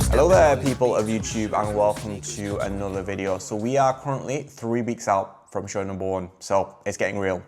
Hello there people of YouTube and welcome to another video. So we are currently 3 weeks out from show number 1. So it's getting real,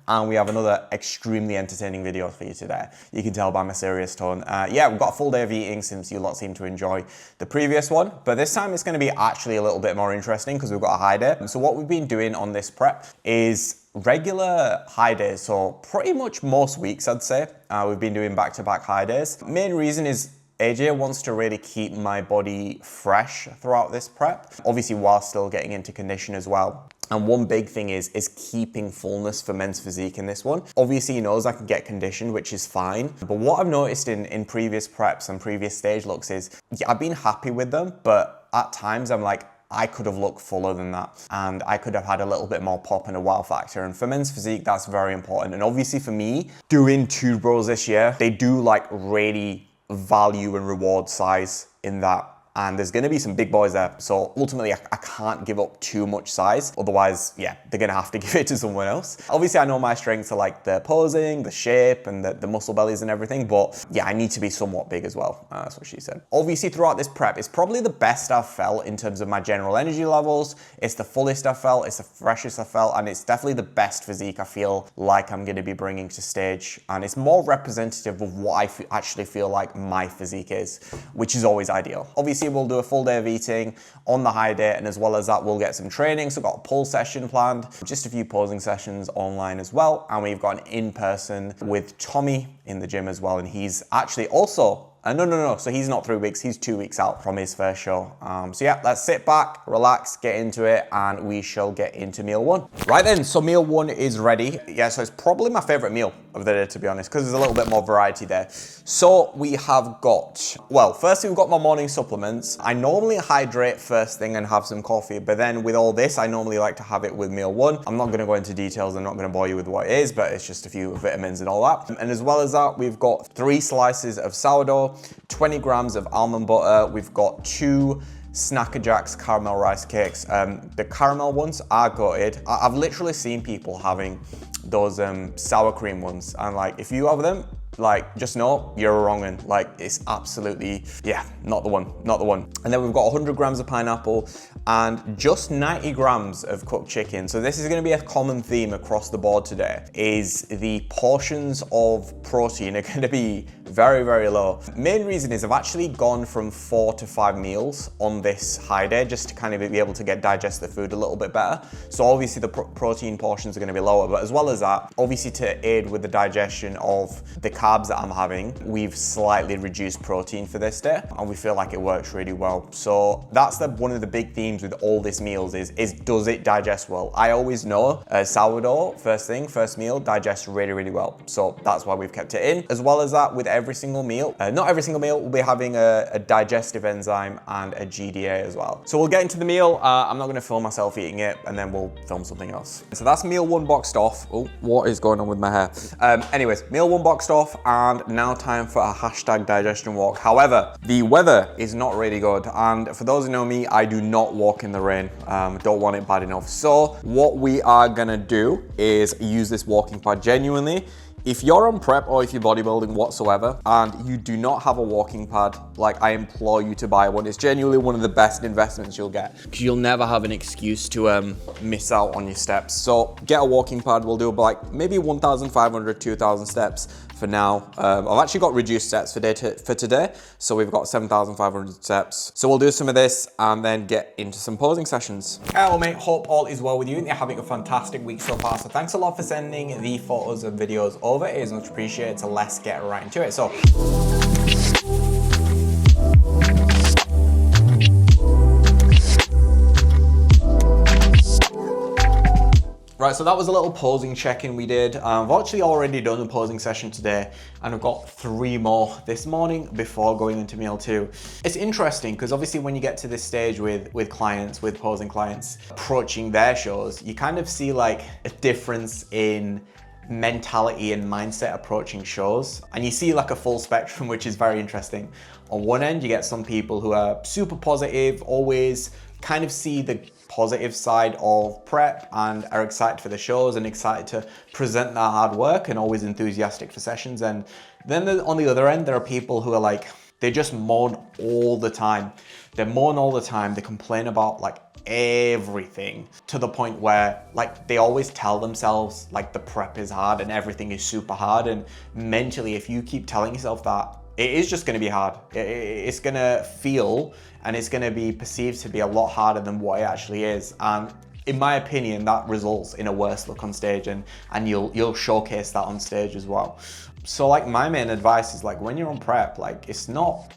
And we have another extremely entertaining video for you today. You can tell by my serious tone. Yeah, we've got a full day of eating since you lot seem to enjoy the previous one. But this time it's gonna be actually a little bit more interesting because we've got a high day. So what we've been doing on this prep is regular high days. So pretty much most weeks, I'd say, we've been doing back-to-back high days. Main reason is AJ wants to really keep my body fresh throughout this prep, obviously while still getting into condition as well. And one big thing is keeping fullness for men's physique in this one. Obviously he knows I can get conditioned, which is fine. But what I've noticed in previous preps and previous stage looks is, yeah, I've been happy with them, but at times I'm like, I could have looked fuller than that and I could have had a little bit more pop and a wow factor. And for men's physique, that's very important. And obviously for me, doing 2 bros this year, they do like really value and reward size in that. And there's going to be some big boys there. So ultimately, I can't give up too much size. Otherwise, yeah, they're going to have to give it to someone else. Obviously, I know my strengths are like the posing, the shape, and the muscle bellies and everything. But yeah, I need to be somewhat big as well. That's what she said. Obviously, throughout this prep, it's probably the best I've felt in terms of my general energy levels. It's the fullest I've felt. It's the freshest I've felt. And it's definitely the best physique I feel like I'm going to be bringing to stage. And it's more representative of what I actually feel like my physique is, which is always ideal. Obviously, we'll do a full day of eating on the high day, and as well as that, we'll get some training. So we've got a pull session planned, just a few posing sessions online as well, and we've got an in-person with Tommy in the gym as well, and he's actually also no. So he's not 3 weeks, he's 2 weeks out from his first show. So yeah, let's sit back, relax, get into it, and we shall get into meal 1. Right then, so meal 1 is ready. Yeah, so it's probably my favorite meal of the day, to be honest, because there's a little bit more variety there. So we have got, well, firstly, we've got my morning supplements. I normally hydrate first thing and have some coffee, but then with all this, I normally like to have it with meal 1. I'm not going to go into details. I'm not going to bore you with what it is, but it's just a few vitamins and all that. And as well as that, we've got 3 slices of sourdough, 20 grams of almond butter. We've got 2 Snacker Jacks caramel rice cakes. The caramel ones are gutted. I've literally seen people having those sour cream ones, and like, if you have them, like, just know you're wrong, and like, it's absolutely, yeah, not the one. And then we've got 100 grams of pineapple and just 90 grams of cooked chicken. So this is going to be a common theme across the board today, is the portions of protein are going to be very, very low. Main reason is I've actually gone from 4 to 5 meals on this high day, just to kind of be able to digest the food a little bit better. So obviously the protein portions are going to be lower, but as well as that, obviously to aid with the digestion of the carbs that I'm having, we've slightly reduced protein for this day, and we feel like it works really well. So that's one of the big themes with all these meals is does it digest well? I always know sourdough, first meal, digests really, really well. So that's why we've kept it in. As well as that, with every single meal, not every single meal, we'll be having a digestive enzyme and a GDA as well. So we'll get into the meal. I'm not gonna film myself eating it, and then we'll film something else. So that's meal 1 boxed off. Oh, what is going on with my hair? Anyways, meal 1 boxed off, and now time for a hashtag digestion walk. However, the weather is not really good, and for those who know me, I do not walk in the rain. Don't want it bad enough. So what we are gonna do is use this walking pad. Genuinely, if you're on prep or if you're bodybuilding whatsoever and you do not have a walking pad, like, I implore you to buy one. It's genuinely one of the best investments you'll get, because you'll never have an excuse to miss out on your steps. So get a walking pad. We'll do like maybe 1,500, 2,000 steps for now. I've actually got reduced steps for today. So we've got 7,500 steps. So we'll do some of this and then get into some posing sessions. Hello mate, hope all is well with you and you're having a fantastic week so far. So thanks a lot for sending the photos and videos over. It is much appreciated. So let's get right into it. So right, so that was a little posing check-in we did. I've actually already done a posing session today, and I've got 3 more this morning before going into meal 2. It's interesting because obviously when you get to this stage with clients, with posing clients, approaching their shows, you kind of see like a difference in mentality and mindset approaching shows. And you see like a full spectrum, which is very interesting. On one end, you get some people who are super positive, always kind of see the positive side of prep and are excited for the shows and excited to present their hard work and always enthusiastic for sessions. And then on the other end, there are people who are like, they just more all the time. They moan all the time. They complain about like everything, to the point where like they always tell themselves like the prep is hard and everything is super hard. And mentally, if you keep telling yourself that, it is just going to be hard. It's going to feel and it's going to be perceived to be a lot harder than what it actually is. And in my opinion, that results in a worse look on stage, and you'll showcase that on stage as well. So like my main advice is like when you're on prep, like it's not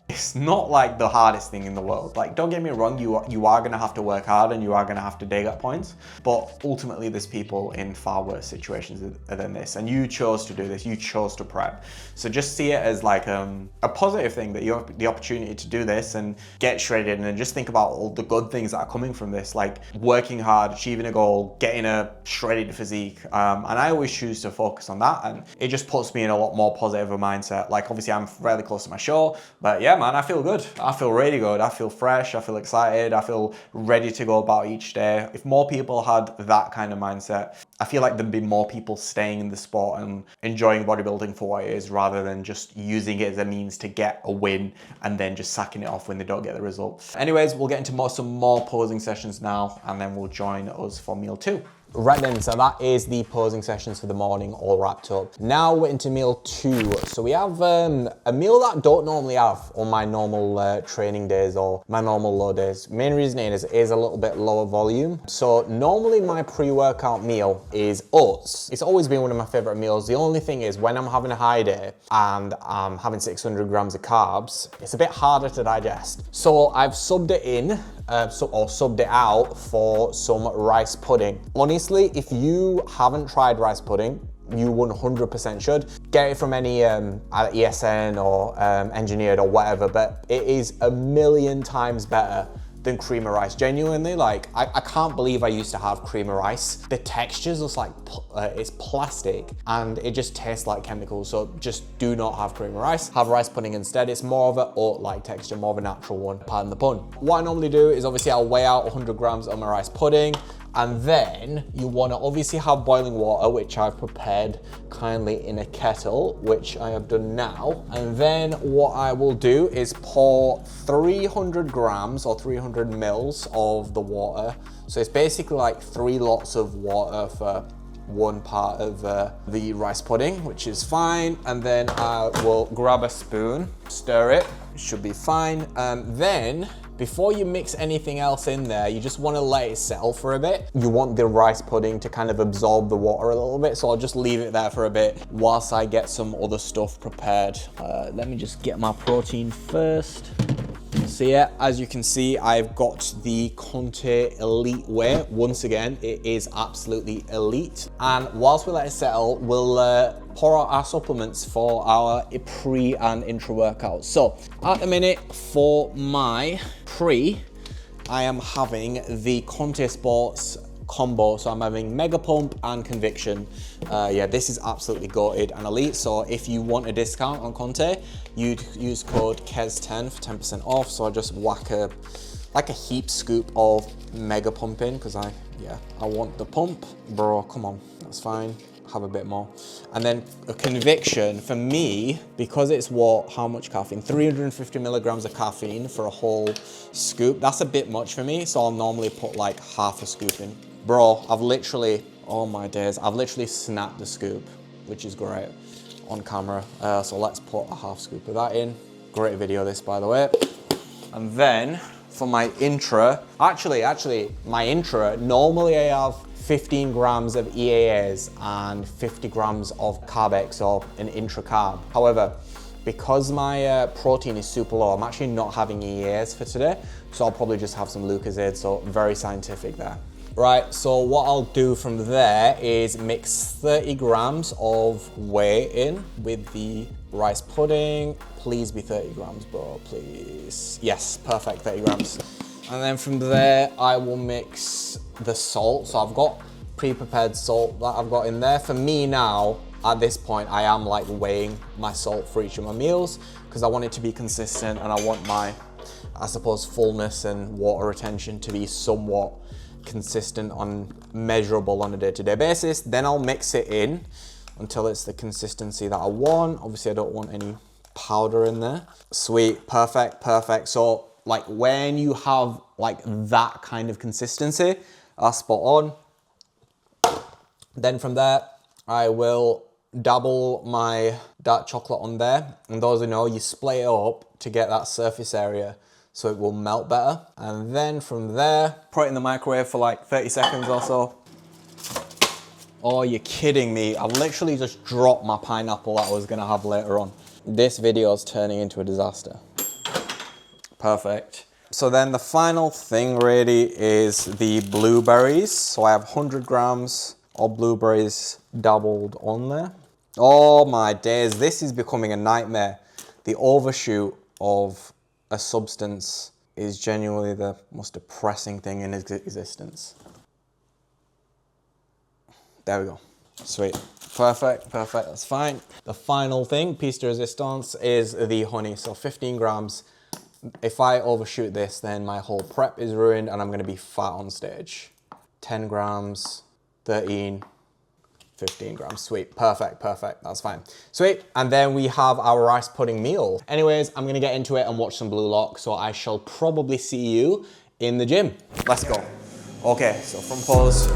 like the hardest thing in the world. Like don't get me wrong, you are gonna have to work hard and you are gonna have to dig at points, but ultimately there's people in far worse situations than this, and you chose to do this, you chose to prep. So just see it as like a positive thing that you have the opportunity to do this and get shredded, and then just think about all the good things that are coming from this, like working hard, achieving a goal, getting a shredded physique. And I always choose to focus on that, and it just puts me in a lot more positive of a mindset. Like obviously I'm fairly close to my show, but yeah man, I feel good. I feel really good. I feel fresh. I feel excited. I feel ready to go about each day. If more people had that kind of mindset, I feel like there'd be more people staying in the sport and enjoying bodybuilding for what it is, rather than just using it as a means to get a win and then just sacking it off when they don't get the result. Anyways, we'll get into some more posing sessions now, and then we'll join us for meal 2. Right then, so that is the posing sessions for the morning all wrapped up. Now we're into meal 2. So we have a meal that I don't normally have on my normal training days or my normal low days. Main reason is it is a little bit lower volume. So normally my pre-workout meal is oats. It's always been one of my favorite meals. The only thing is when I'm having a high day and I'm having 600 grams of carbs, it's a bit harder to digest. So I've subbed it in, or subbed it out for some rice pudding. Honestly, if you haven't tried rice pudding, you 100% should. Get it from any ESN or engineered or whatever, but it is a million times better than cream of rice. Genuinely, like I can't believe I used to have cream of rice. The texture's just like it's plastic and it just tastes like chemicals. So just do not have cream of rice. Have rice pudding instead. It's more of an oat-like texture, more of a natural one. Pardon the pun. What I normally do is obviously I'll weigh out 100 grams of my rice pudding. And then you want to obviously have boiling water, which I've prepared kindly in a kettle, which I have done now. And then what I will do is pour 300 grams or 300 mils of the water. So it's basically like 3 lots of water for one part of the rice pudding, which is fine. And then I will grab a spoon, stir it, should be fine. Then before you mix anything else in there, you just want to let it settle for a bit. You want the rice pudding to kind of absorb the water a little bit, so I'll just leave it there for a bit whilst I get some other stuff prepared. Let me just get my protein first. So yeah, as you can see, I've got the Conte Elite Whey. Once again, it is absolutely elite. And whilst we let it settle, we'll pour out our supplements for our pre and intra workouts. So at the minute for my pre, I am having the Conte Sports combo. So I'm having Mega Pump and Conviction. Yeah, this is absolutely goated and elite. So if you want a discount on Conte, you'd use code KES10 for 10% off. So I just whack a heap scoop of Mega Pump in because I want the pump. Bro, come on, that's fine. Have a bit more. And then a Conviction for me, because it's how much caffeine? 350 milligrams of caffeine for a whole scoop. That's a bit much for me. So I'll normally put like half a scoop in. Bro, I've literally, oh my days, I've literally snapped the scoop, which is great on camera. So let's put a half scoop of that in. Great video this, by the way. And then for my intra, actually my intra, normally I have 15 grams of EAAs and 50 grams of CARBS or an intra carb. However, because my protein is super low, I'm actually not having EAAs for today. So I'll probably just have some Lucozade, so very scientific there. Right, so what I'll do from there is mix 30 grams of whey in with the rice pudding. Please be 30 grams, bro, please. Yes, perfect, 30 grams. And then from there, I will mix the salt. So I've got pre-prepared salt that I've got in there. For me now, at this point, I am like weighing my salt for each of my meals because I want it to be consistent and I want my, I suppose, fullness and water retention to be somewhat consistent and measurable on a day-to-day basis. Then I'll mix it in until it's the consistency that I want. Obviously, I don't want any powder in there. Sweet, perfect, perfect. So like when you have like that kind of consistency, that's spot on. Then from there, I will dabble my dark chocolate on there. And those who know, you split it up to get that surface area so it will melt better. And then from there, put it in the microwave for like 30 seconds or so. Oh, you're kidding me. I've literally just dropped my pineapple that I was gonna have later on. This video is turning into a disaster. Perfect. So then the final thing really is the blueberries. So I have 100 grams of blueberries dabbled on there. Oh my days, this is becoming a nightmare. The overshoot of a substance is genuinely the most depressing thing in existence. There we go. Sweet. Perfect, perfect, that's fine. The final thing, piece de resistance, is the honey. So 15 grams. If I overshoot this, then my whole prep is ruined and I'm gonna be fat on stage. 10 grams, 13, 15 grams. Sweet, perfect, perfect, that's fine. Sweet, and then we have our rice pudding meal. Anyways, I'm gonna get into it and watch some Blue Lock, so I shall probably see you in the gym. Let's go. Okay, so front pose.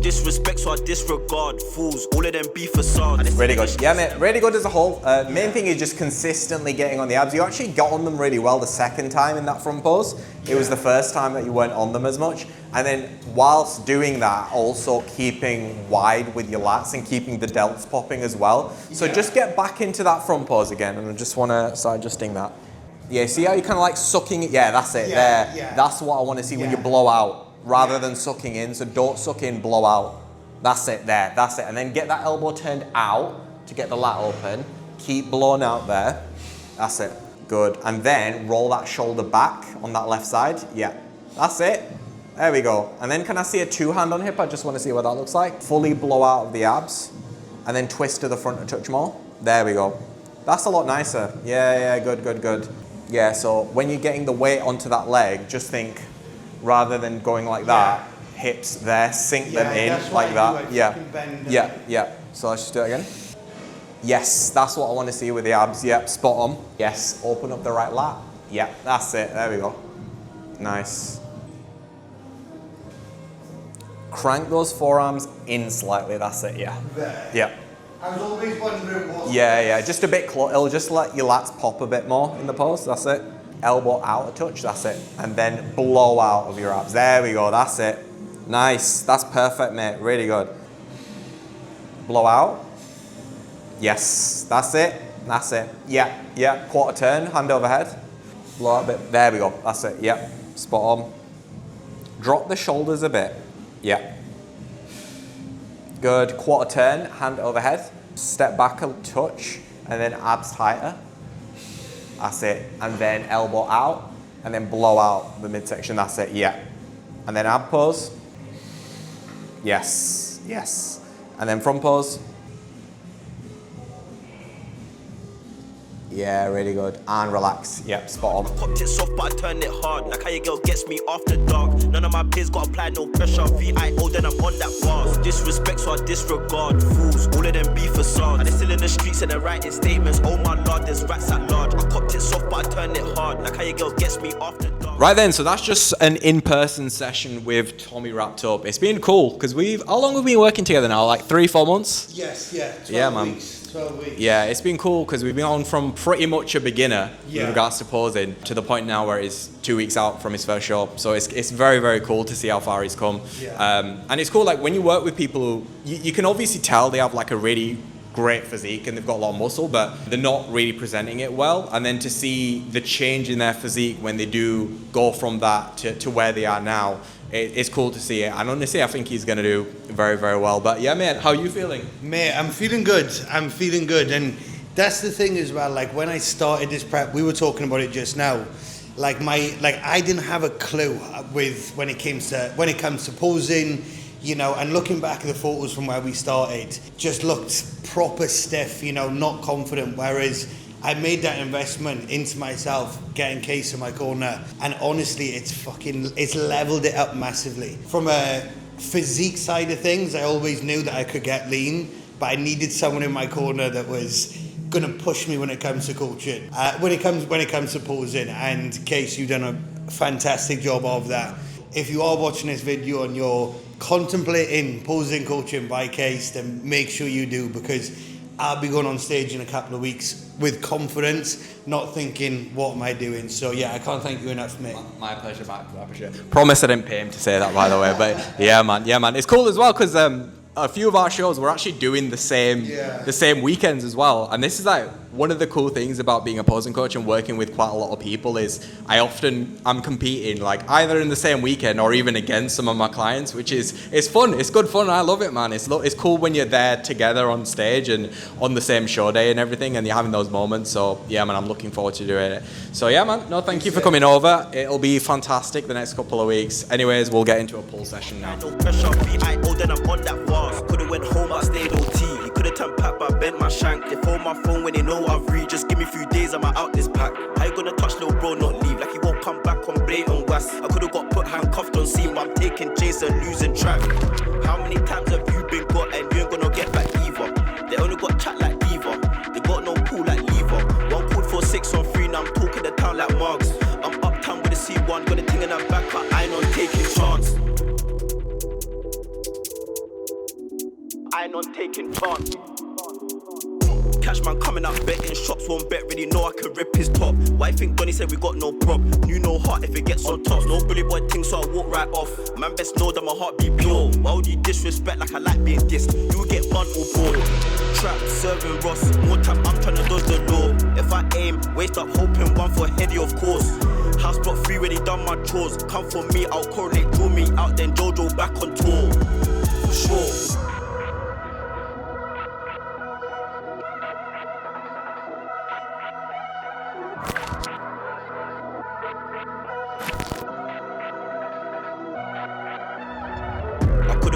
Disrespect, so I disregard fools. All of them be facades. Really good. Yeah, mate. Really good as a whole. Main thing is just consistently getting on the abs. You actually got on them really well the second time in that front pose. It was the first time that you weren't on them as much. And then whilst doing that, also keeping wide with your lats and keeping the delts popping as well. So just get back into that front pose again. And I just want to start adjusting that. Yeah, see how you kind of like sucking it? Yeah, that's it. There. Yeah. That's what I want to see when you blow out. Rather than sucking in, so don't suck in, blow out. That's it there, that's it. And then get that elbow turned out to get the lat open. Keep blowing out there. That's it, good. And then roll that shoulder back on that left side. Yeah, that's it. There we go. And then can I see a two-hand on hip? I just want to see what that looks like. Fully blow out of the abs. And then twist to the front a touch more. There we go. That's a lot nicer. Yeah, good, good, good. Yeah, so when you're getting the weight onto that leg, just think, rather than going like that, hips there, sink them in like that. Yeah. So let's just do it again. Yes, that's what I want to see with the abs. Yep, spot on. Yes, open up the right lat. Yeah, that's it. There we go. Nice. Crank those forearms in slightly. That's it. Yeah. There. Yeah. I was always wondering what. Yeah. Just a bit close. It'll just let your lats pop a bit more in the pose. That's it. Elbow out a touch, that's it. And then blow out of your abs. There we go, that's it. Nice, that's perfect, mate, really good. Blow out. Yes, that's it, that's it. Yeah, quarter turn, hand overhead. Blow out a bit, there we go, that's it, yeah, spot on. Drop the shoulders a bit, yeah. Good, quarter turn, hand overhead. Step back a touch, and then abs tighter. That's it, and then elbow out, and then blow out the midsection, that's it, yeah. And then ab pose. Yes. And then front pose. Yeah, really good. And relax. Yep, spot on. I popped it soft, but I turned it hard. Like how your girl gets me after dark. None of my peers got apply no pressure. VIO, then I'm on that bar. No disrespect, so I disregard fools. All of them be facades. And they still in the streets and they're writing statements. Oh my lord, there's rats at large. I popped it soft, but I turned it hard. Like how your girl gets me after dark. Right then, so that's just an in-person session with Tommy wrapped up. It's been cool because how long have we been working together now? Like 3-4 months? Yes, yeah. 12 weeks. 12 weeks. Yeah, it's been cool because we've been on from pretty much a beginner with regards to posing to the point now where he's 2 weeks out from his first show. So it's very, very cool to see how far he's come. Yeah. And it's cool, like when you work with people who, you can obviously tell they have like a really great physique and they've got a lot of muscle, but they're not really presenting it well. And then to see the change in their physique when they do go from that to where they are now, it's cool to see it. And honestly, I think he's going to do very, very well. But yeah, man, how are you feeling? Mate, I'm feeling good. And that's the thing as well. Like when I started this prep, we were talking about it just now. I didn't have a clue with when it comes to posing, you know, and looking back at the photos from where we started, just looked proper stiff, you know, not confident. Whereas I made that investment into myself, getting Case in my corner, and honestly, it's leveled it up massively. From a physique side of things, I always knew that I could get lean, but I needed someone in my corner that was gonna push me when it comes to coaching, when it comes to posing. And Case, you've done a fantastic job of that. If you are watching this video and you're contemplating posing coaching by Case, then make sure you do, because I'll be going on stage in a couple of weeks with confidence, not thinking, what am I doing? So yeah, I can't thank you enough, mate. My pleasure, Matt. My pleasure. Promise I didn't pay him to say that, by the way. But yeah, man. It's cool as well because a few of our shows we're actually doing the same weekends as well. And this is like one of the cool things about being a posing coach and working with quite a lot of people is I'm competing like either in the same weekend or even against some of my clients, which it's fun. It's good fun. I love it, man. It's cool when you're there together on stage and on the same show day and everything, and you're having those moments. So yeah, man, I'm looking forward to doing it. So yeah, man, no, thank you for coming over. It'll be fantastic the next couple of weeks. Anyways, we'll get into a pull session now. No pressure, VIO, then I'm on that fast. Could've went home, I stayed OT. You could've turned pack, but I bent my shank. They phone my phone when they know I've read. Just give me a few days, I'm out this pack. How you gonna touch little bro, not leave? Like he won't come back on blatant was. I could've got put handcuffed on scene, but I'm taking chase and losing track. How many times have you been got and you ain't gonna get back either? They only got chat like Diva. They got no pool like Lever. One called for 6 on 3, now I'm talking the town like Marks. I'm uptown with a C1, got a thing in her back, but I ain't on taking chance. I ain't on taking chance. Cash man coming up betting shops, won't bet, really know I can rip his top. Why you think Donny said we got no prop? You know heart if it gets on tops. No bully boy thing, so I walk right off. Man best know that my heart be pure. Why would you disrespect like I like being dissed? You get bun or bored. Trap, serving Ross, more time I'm trying to dodge the law. If I aim, waste up hoping one for heady of course. House block 3 when he done my chores. Come for me, I'll correlate, draw me out, then Jojo back on tour. For sure.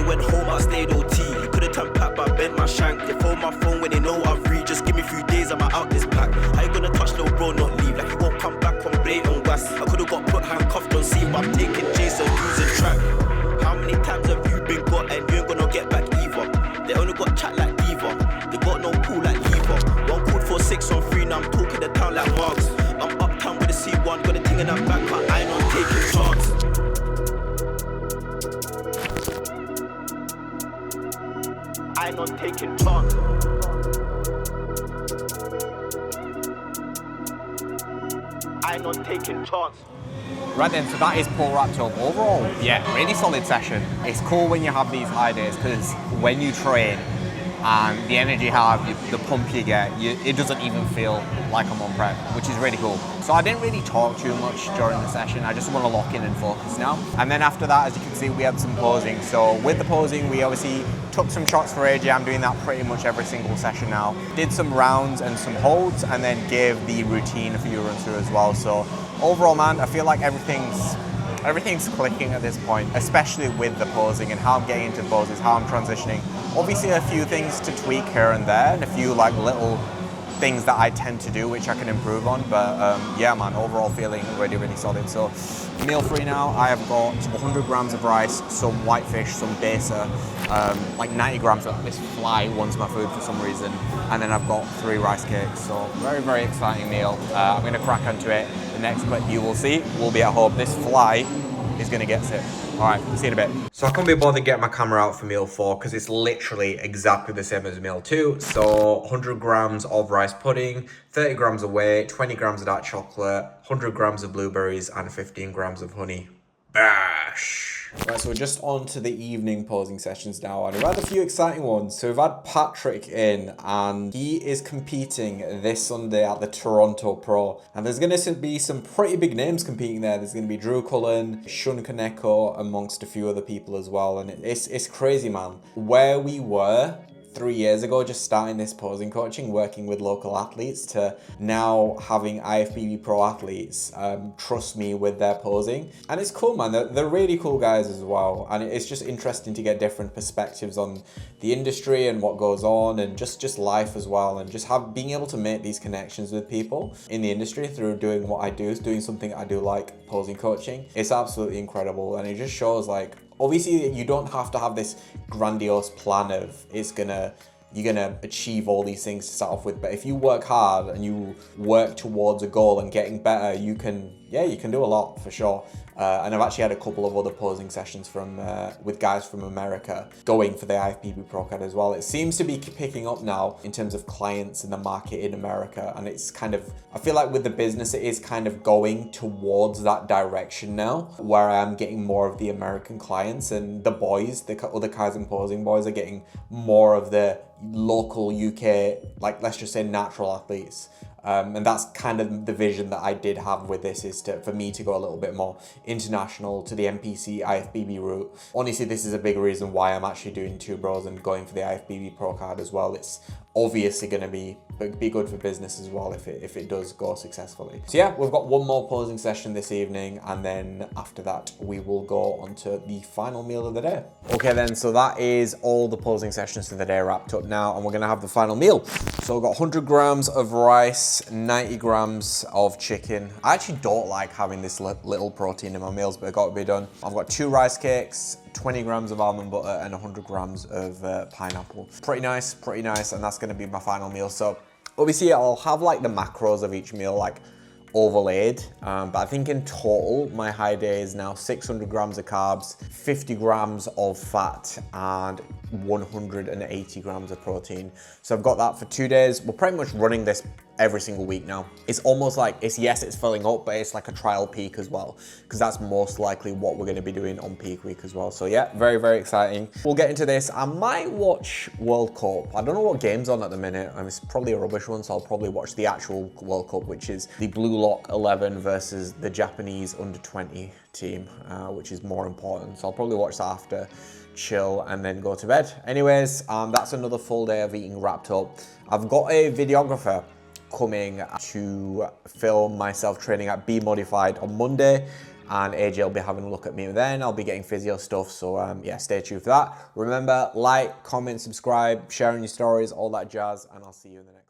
Went home, I stayed OT. You could've turned pack, but I bent my shank. They phone my phone when they know I've read. Just give me a few days, I'm out this pack. How you gonna touch little bro, not leave? Like he won't come back on blatant was. I could've got put handcuffed on scene, but I'm taking chase and losing track. How many times have you been got and you ain't gonna get back either? They only got chat like Diva. They got no pool like Lever. One called for 6 on 3, now I'm talking the town like Marks. I'm uptown with a C1, got a thing in her back, but I ain't on taking chance. I ain't on taking chance. I ain't on taking chance. Right then, so that is pull wrapped up. Overall, yeah, really solid session. It's cool when you have these high days because when you train and the energy you have, the pump you get, it doesn't even feel like I'm on prep, which is really cool. So I didn't really talk too much during the session. I just want to lock in and focus now. And then after that, as you can see, we had some posing. So with the posing, we obviously took some shots for AJ. I'm doing that pretty much every single session now. Did some rounds and some holds, and then gave the routine for you run through as well. So overall, man, I feel like everything's clicking at this point, especially with the posing and how I'm getting into poses, how I'm transitioning. Obviously a few things to tweak here and there, and a few like little things that I tend to do which I can improve on, but yeah man, overall feeling really, really solid. So meal free now, I have got 100 grams of rice, some whitefish, some besa, like 90 grams of this fly wants my food for some reason, and then I've got 3 rice cakes. So very, very exciting meal. I'm going to crack onto it. The next clip you will see will be at home. This fly is going to get sick. All right, see you in a bit. So I couldn't be bothered getting my camera out for meal 4 because it's literally exactly the same as meal 2. So 100 grams of rice pudding, 30 grams of whey, 20 grams of dark chocolate, 100 grams of blueberries, and 15 grams of honey. Bash! Right, so we're just on to the evening posing sessions now, and we've had a few exciting ones. So we've had Patrick in, and he is competing this Sunday at the Toronto Pro. And there's going to be some pretty big names competing there. There's going to be Drew Cullen, Shun Kaneko, amongst a few other people as well. And it's crazy, man. Where we were 3 years ago, just starting this posing coaching, working with local athletes, to now having IFBB pro athletes trust me with their posing. And it's cool, man. They're really cool guys as well. And it's just interesting to get different perspectives on the industry and what goes on, and just life as well. And just being able to make these connections with people in the industry through doing what I do, doing something I do like posing coaching. It's absolutely incredible. And it just shows, like, obviously you don't have to have this grandiose plan of you're gonna achieve all these things to start off with, but if you work hard and you work towards a goal and getting better, you can do a lot for sure. And I've actually had a couple of other posing sessions with guys from America going for the IFBB Pro Card as well. It seems to be picking up now in terms of clients in the market in America, and it's kind of, I feel like with the business, it is kind of going towards that direction now, where I am getting more of the American clients, and the boys, the other Kaizen posing boys, are getting more of the local UK, like, let's just say, natural athletes. And that's kind of the vision that I did have with this, is for me to go a little bit more international to the NPC IFBB route. Honestly, this is a big reason why I'm actually doing Two Bros and going for the IFBB Pro Card as well. It's obviously going to be good for business as well if it does go successfully. So yeah, we've got one more posing session this evening, and then after that we will go on to the final meal of the day. Okay then, so that is all the posing sessions for the day wrapped up now, and we're gonna have the final meal. So we've got 100 grams of rice, 90 grams of chicken. I actually don't like having this little protein in my meals, but it got to be done. I've got 2 rice cakes, 20 grams of almond butter, and 100 grams of pineapple. Pretty nice, and that's gonna be my final meal. So obviously I'll have like the macros of each meal like overlaid, but I think in total my high day is now 600 grams of carbs, 50 grams of fat, and 180 grams of protein. So I've got that for 2 days. We're pretty much running this every single week now. It's almost like it's filling up, but it's like a trial peak as well, because that's most likely what we're going to be doing on peak week as well. So yeah, very, very exciting. We'll get into this. I might watch World Cup. I don't know what game's on at the minute. I mean, it's probably a rubbish one, so I'll probably watch the actual World Cup, which is the Blue Lock 11 versus the Japanese under-20 team, which is more important. So I'll probably watch that after, chill, and then go to bed. Anyways, that's another full day of eating wrapped up. I've got a videographer coming to film myself training at Be Modified on Monday, and AJ will be having a look at me then. I'll be getting physio stuff, so yeah, stay tuned for that. Remember, like, comment, subscribe, sharing your stories, all that jazz, and I'll see you in the next